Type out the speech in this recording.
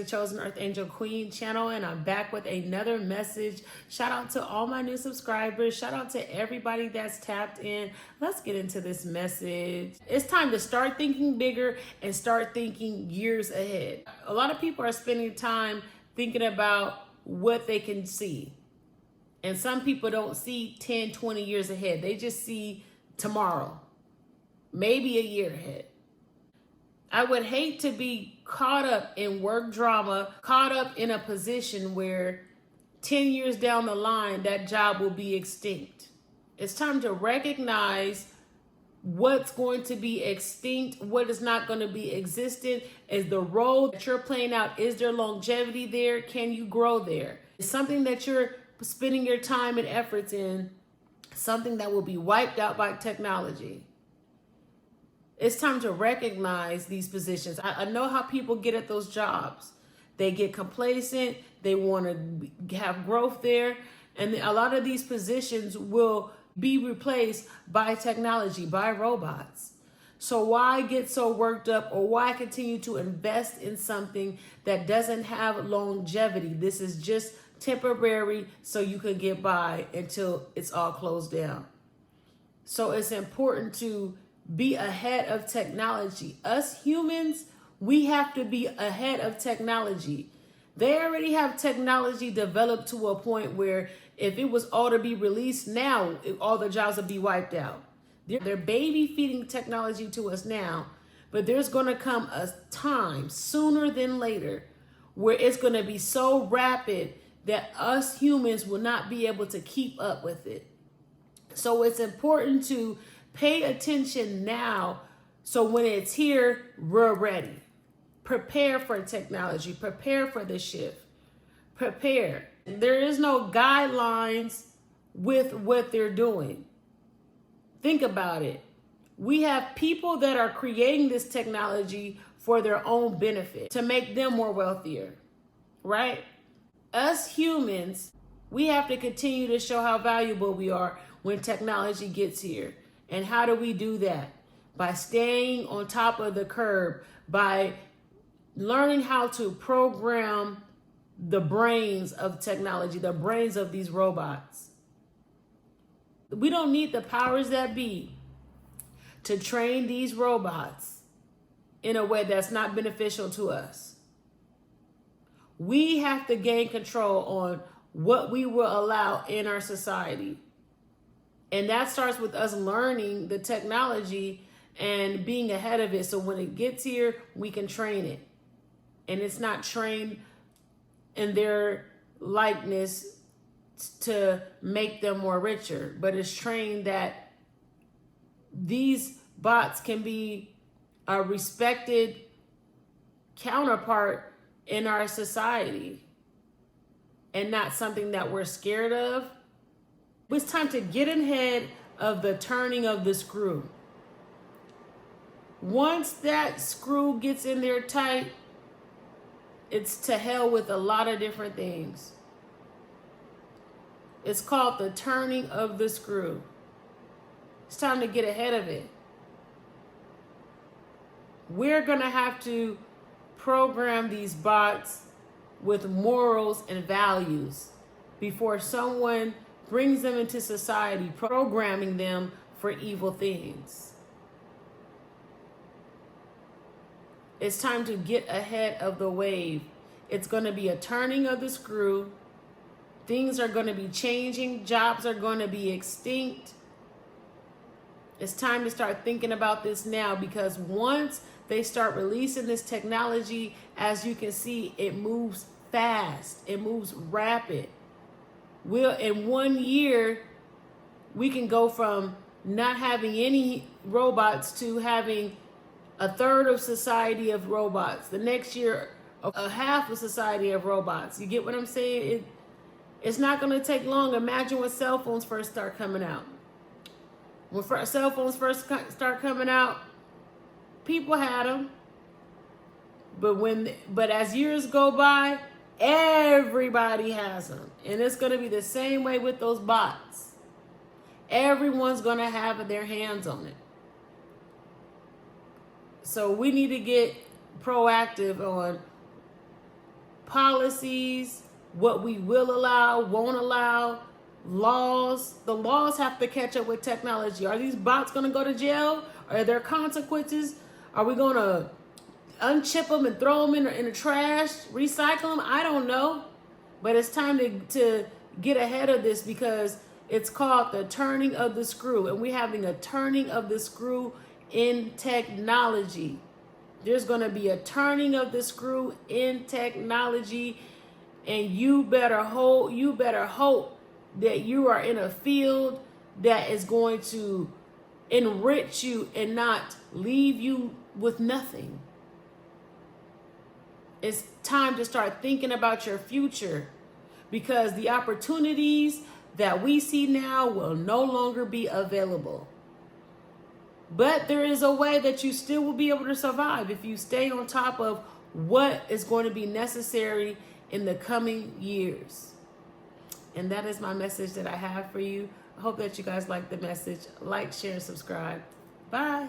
to Chosen Earth Angel Queen channel, and I'm back with another message. Shout out to all my new subscribers. Shout out to everybody that's tapped in. Let's get into this message. It's time to start thinking bigger and start thinking years ahead. A lot of people are spending time thinking about what they can see. And some people don't see 10, 20 years ahead. They just see tomorrow, maybe a year ahead. I would hate to be caught up in work drama, caught up in a position where 10 years down the line, that job will be extinct. It's time to recognize what's going to be extinct, what is not going to be existent. Is the role that you're playing out, is there longevity there? Can you grow there? Is something that you're spending your time and efforts in something that will be wiped out by technology? It's time to recognize these positions. I know how people get at those jobs. They get complacent. They want to have growth there. And a lot of these positions will be replaced by technology, by robots. So why get so worked up, or why continue to invest in something that doesn't have longevity? This is just temporary so you can get by until it's all closed down. So it's important to be ahead of technology. Us humans, we have to be ahead of technology. They already have technology developed to a point where if it was all to be released now, all the jobs would be wiped out. They're baby feeding technology to us now, but there's going to come a time sooner than later where it's going to be so rapid that us humans will not be able to keep up with it. So it's important to pay attention now, so when it's here, we're ready. Prepare for technology. Prepare for the shift. Prepare. There is no guidelines with what they're doing. Think about it. We have people that are creating this technology for their own benefit, to make them more wealthier, right? Us humans, we have to continue to show how valuable we are when technology gets here. And how do we do that? By staying on top of the curve, by learning how to program the brains of technology, the brains of these robots. We don't need the powers that be to train these robots in a way that's not beneficial to us. We have to gain control on what we will allow in our society. And that starts with us learning the technology and being ahead of it. So when it gets here, we can train it. And it's not trained in their likeness to make them more richer, but it's trained that these bots can be a respected counterpart in our society and not something that we're scared of. It's time to get ahead of the turning of the screw. Once that screw gets in there tight, it's to hell with a lot of different things. It's called the turning of the screw. It's time to get ahead of it. We're going to have to program these bots with morals and values before someone brings them into society, programming them for evil things. It's time to get ahead of the wave. It's going to be a turning of the screw. Things are going to be changing. Jobs are going to be extinct. It's time to start thinking about this now, because once they start releasing this technology, as you can see, it moves fast. It moves rapid. In 1 year, we can go from not having any robots to having a third of society of robots. The next year, a half of society of robots. You get what I'm saying? It's not going to take long. Imagine when cell phones first start coming out. When cell phones first start coming out, people had them. But as years go by, everybody has them. And it's going to be the same way with those bots. Everyone's going to have their hands on it. So we need to get proactive on policies, what we will allow, won't allow, laws. The laws have to catch up with technology. Are these bots going to go to jail? Are there consequences? Are we going to unchip them and throw them in the trash, recycle them? I don't know. But it's time to get ahead of this, because it's called the turning of the screw. And we're having a turning of the screw in technology. There's going to be a turning of the screw in technology. And you better hope that you are in a field that is going to enrich you and not leave you with nothing. It's time to start thinking about your future, because the opportunities that we see now will no longer be available. But there is a way that you still will be able to survive if you stay on top of what is going to be necessary in the coming years. And that is my message that I have for you. I hope that you guys like the message. Like, share, and subscribe. Bye.